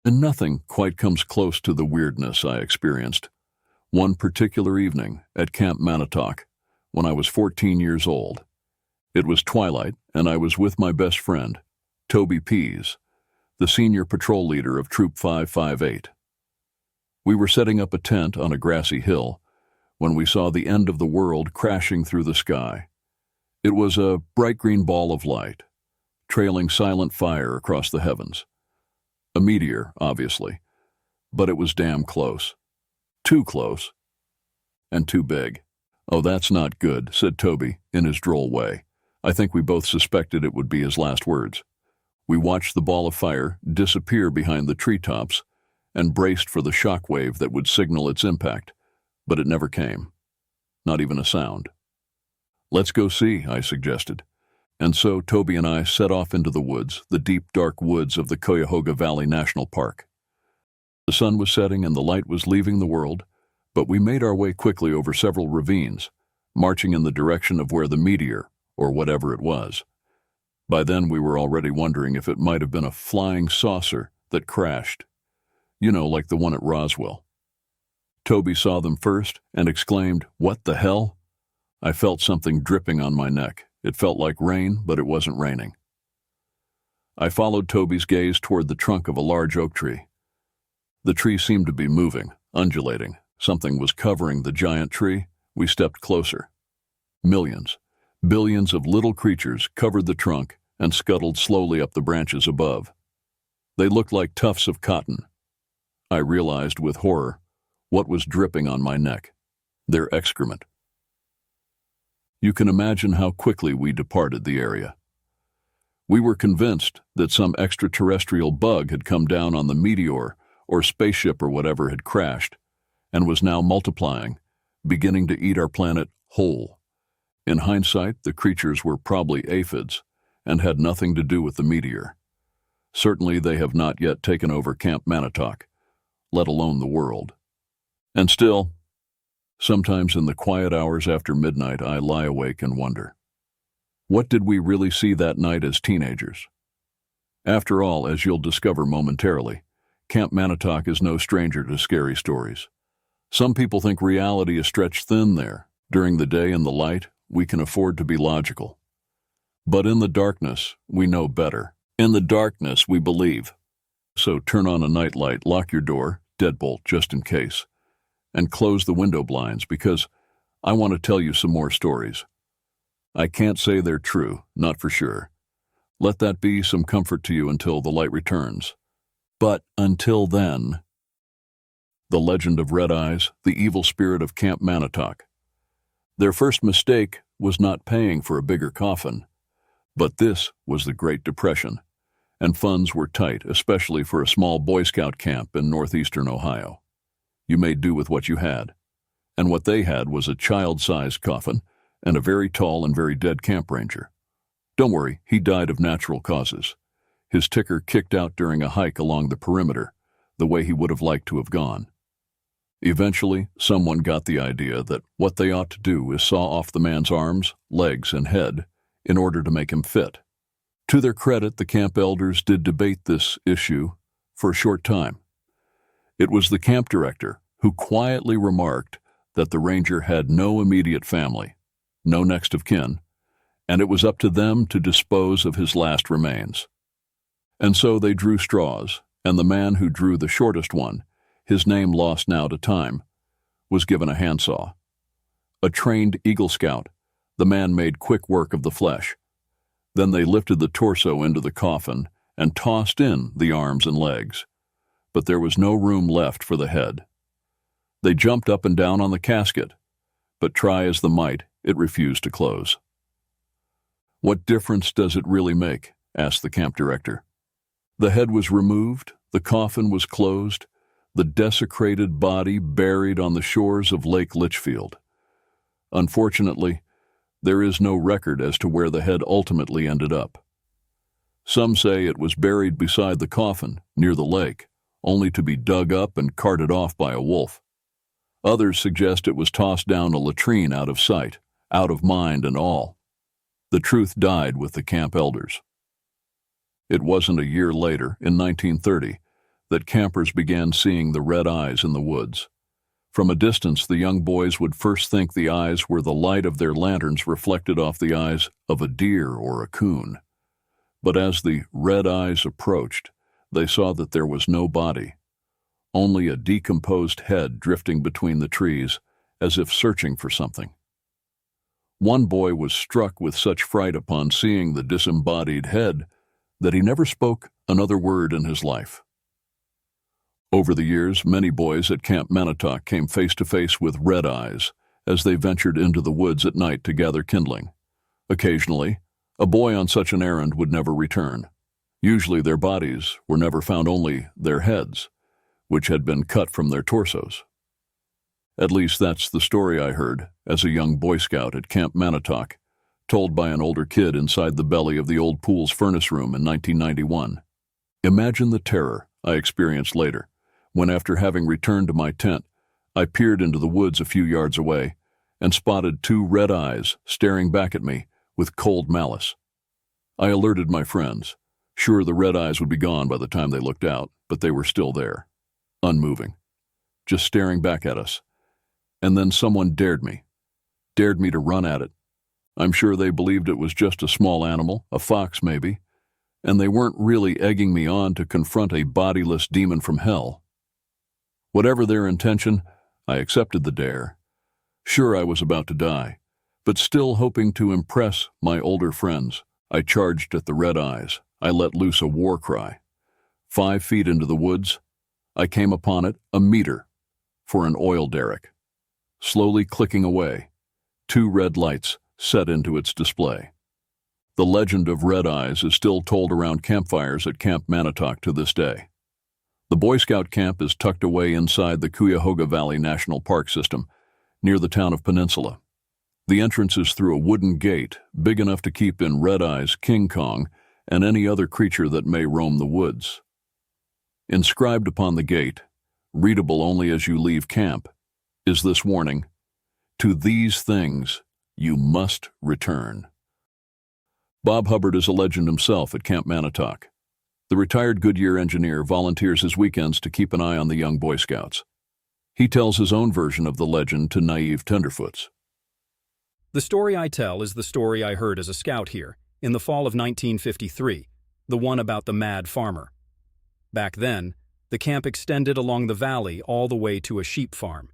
And nothing quite comes close to the weirdness I experienced one particular evening at Camp Manatoc when I was 14 years old. It was twilight, and I was with my best friend, Toby Pease, the senior patrol leader of Troop 558. We were setting up a tent on a grassy hill when we saw the end of the world crashing through the sky. It was a bright green ball of light, trailing silent fire across the heavens. A meteor, obviously, but it was damn close. Too close. And too big. "Oh, that's not good," said Toby, in his droll way. I think we both suspected it would be his last words. We watched the ball of fire disappear behind the treetops and braced for the shock wave that would signal its impact, but it never came. Not even a sound. "Let's go see," I suggested. And so Toby and I set off into the woods, the deep, dark woods of the Cuyahoga Valley National Park. The sun was setting and the light was leaving the world, but we made our way quickly over several ravines, marching in the direction of where the meteor, or whatever it was. By then we were already wondering if it might have been a flying saucer that crashed. You know, like the one at Roswell. Toby saw them first and exclaimed, "What the hell?" I felt something dripping on my neck. It felt like rain, but it wasn't raining. I followed Toby's gaze toward the trunk of a large oak tree. The tree seemed to be moving, undulating. Something was covering the giant tree. We stepped closer. Millions, billions of little creatures covered the trunk and scuttled slowly up the branches above. They looked like tufts of cotton. I realized with horror what was dripping on my neck: their excrement. You can imagine how quickly we departed the area. We were convinced that some extraterrestrial bug had come down on the meteor or spaceship or whatever had crashed and was now multiplying, beginning to eat our planet whole. In hindsight, the creatures were probably aphids and had nothing to do with the meteor. Certainly they have not yet taken over Camp Manatoc, let alone the world. And still, sometimes in the quiet hours after midnight, I lie awake and wonder, what did we really see that night as teenagers? After all, as you'll discover momentarily, Camp Manatoc is no stranger to scary stories. Some people think reality is stretched thin there. During the day and the light, we can afford to be logical. But in the darkness, we know better. In the darkness, we believe. So turn on a nightlight, lock your door, deadbolt just in case, and close the window blinds because I want to tell you some more stories. I can't say they're true, not for sure. Let that be some comfort to you until the light returns. But until then, the legend of Red Eyes, the evil spirit of Camp Manatoc. Their first mistake was not paying for a bigger coffin. But this was the Great Depression, and funds were tight, especially for a small Boy Scout camp in northeastern Ohio. You made do with what you had, and what they had was a child-sized coffin and a very tall and very dead camp ranger. Don't worry, he died of natural causes. His ticker kicked out during a hike along the perimeter, the way he would have liked to have gone. Eventually, someone got the idea that what they ought to do is saw off the man's arms, legs, and head in order to make him fit. To their credit, the camp elders did debate this issue for a short time. It was the camp director who quietly remarked that the ranger had no immediate family, no next of kin, and it was up to them to dispose of his last remains. And so they drew straws, and the man who drew the shortest one, his name lost now to time, was given a handsaw. A trained Eagle Scout, the man made quick work of the flesh. Then they lifted the torso into the coffin and tossed in the arms and legs. But there was no room left for the head. They jumped up and down on the casket, but try as they might, it refused to close. "What difference does it really make?" asked the camp director. The head was removed, the coffin was closed, the desecrated body buried on the shores of Lake Litchfield. Unfortunately, there is no record as to where the head ultimately ended up. Some say it was buried beside the coffin, near the lake, only to be dug up and carted off by a wolf. Others suggest it was tossed down a latrine out of sight, out of mind and all. The truth died with the camp elders. It wasn't a year later, in 1930, that campers began seeing the red eyes in the woods. From a distance, the young boys would first think the eyes were the light of their lanterns reflected off the eyes of a deer or a coon. But as the red eyes approached, they saw that there was no body, only a decomposed head drifting between the trees, as if searching for something. One boy was struck with such fright upon seeing the disembodied head that he never spoke another word in his life. Over the years, many boys at Camp Manatoc came face to face with red eyes as they ventured into the woods at night to gather kindling. Occasionally, a boy on such an errand would never return. Usually their bodies were never found, only their heads, which had been cut from their torsos. At least that's the story I heard as a young Boy Scout at Camp Manatoc, told by an older kid inside the belly of the old pool's furnace room in 1991. Imagine the terror I experienced later, when after having returned to my tent, I peered into the woods a few yards away and spotted two red eyes staring back at me with cold malice. I alerted my friends, sure the red eyes would be gone by the time they looked out, but they were still there, unmoving, just staring back at us. And then someone dared me to run at it. I'm sure they believed it was just a small animal, a fox maybe, and they weren't really egging me on to confront a bodiless demon from hell. Whatever their intention, I accepted the dare. Sure, I was about to die, but still hoping to impress my older friends, I charged at the red eyes. I let loose a war cry. 5 feet into the woods, I came upon it, a meter for an oil derrick. Slowly clicking away, 2 red lights set into its display. The legend of red eyes is still told around campfires at Camp Manatoc to this day. The Boy Scout camp is tucked away inside the Cuyahoga Valley National Park system, near the town of Peninsula. The entrance is through a wooden gate, big enough to keep in red eyes, King Kong, and any other creature that may roam the woods. Inscribed upon the gate, readable only as you leave camp, is this warning: to these things you must return. Bob Hubbard is a legend himself at Camp Manatoc. The retired Goodyear engineer volunteers his weekends to keep an eye on the young Boy Scouts. He tells his own version of the legend to naive tenderfoots. The story I tell is the story I heard as a scout here, in the fall of 1953, the one about the mad farmer. Back then, the camp extended along the valley all the way to a sheep farm.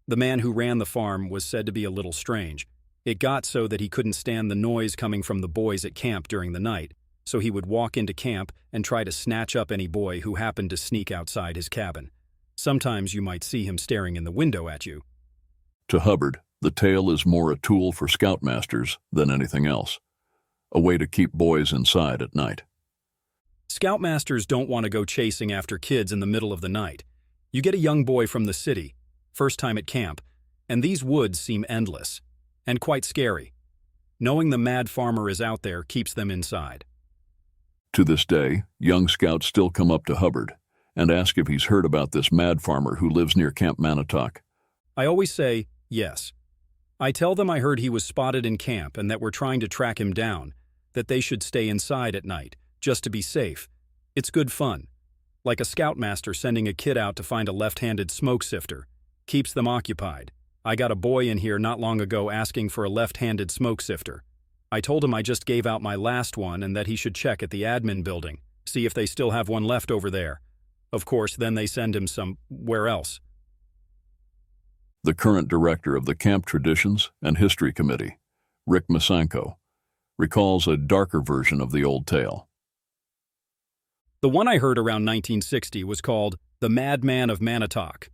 The man who ran the farm was said to be a little strange. It got so that he couldn't stand the noise coming from the boys at camp during the night, so he would walk into camp and try to snatch up any boy who happened to sneak outside his cabin. Sometimes you might see him staring in the window at you. To Hubbard, the tale is more a tool for scoutmasters than anything else, a way to keep boys inside at night. Scoutmasters don't want to go chasing after kids in the middle of the night. You get a young boy from the city, first time at camp, and these woods seem endless and quite scary. Knowing the mad farmer is out there keeps them inside. To this day, young scouts still come up to Hubbard and ask if he's heard about this mad farmer who lives near Camp Manatoc. I always say, yes. I tell them I heard he was spotted in camp and that we're trying to track him down, that they should stay inside at night, just to be safe. It's good fun. Like a scoutmaster sending a kid out to find a left-handed smoke sifter. Keeps them occupied. I got a boy in here not long ago asking for a left-handed smoke sifter. I told him I just gave out my last one and that he should check at the admin building, see if they still have one left over there. Of course, then they send him somewhere else. The current director of the Camp Traditions and History Committee, Rick Masanko, recalls a darker version of the old tale. The one I heard around 1960 was called The Madman of Manatoc.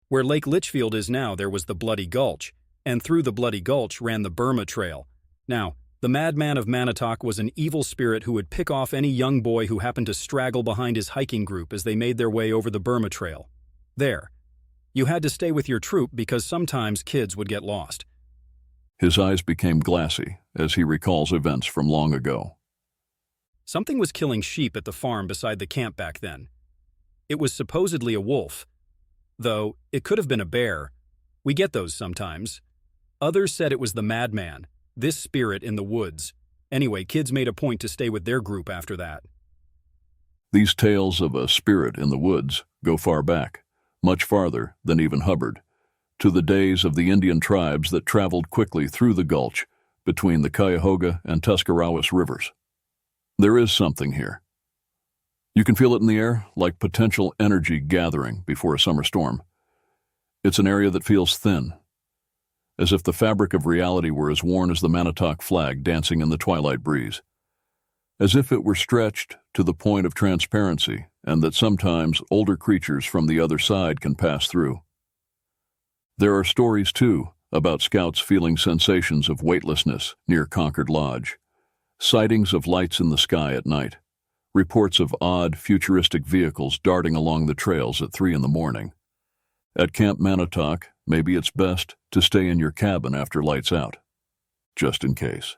Where Lake Litchfield is now, there was the Bloody Gulch, and through the Bloody Gulch ran the Burma Trail. Now, the Madman of Manatoc was an evil spirit who would pick off any young boy who happened to straggle behind his hiking group as they made their way over the Burma Trail. There. You had to stay with your troop because sometimes kids would get lost. His eyes became glassy as he recalls events from long ago. Something was killing sheep at the farm beside the camp back then. It was supposedly a wolf, though it could have been a bear. We get those sometimes. Others said it was the madman, this spirit in the woods. Anyway, kids made a point to stay with their group after that. These tales of a spirit in the woods go far back, much farther than even Hubbard, to the days of the Indian tribes that traveled quickly through the gulch between the Cuyahoga and Tuscarawas rivers. There is something here. You can feel it in the air, like potential energy gathering before a summer storm. It's an area that feels thin, as if the fabric of reality were as worn as the Manatoc flag dancing in the twilight breeze, as if it were stretched to the point of transparency, and that sometimes older creatures from the other side can pass through. There are stories, too, about scouts feeling sensations of weightlessness near Concord Lodge, sightings of lights in the sky at night, reports of odd, futuristic vehicles darting along the trails at 3 a.m. At Camp Manatoc, maybe it's best to stay in your cabin after lights out, just in case.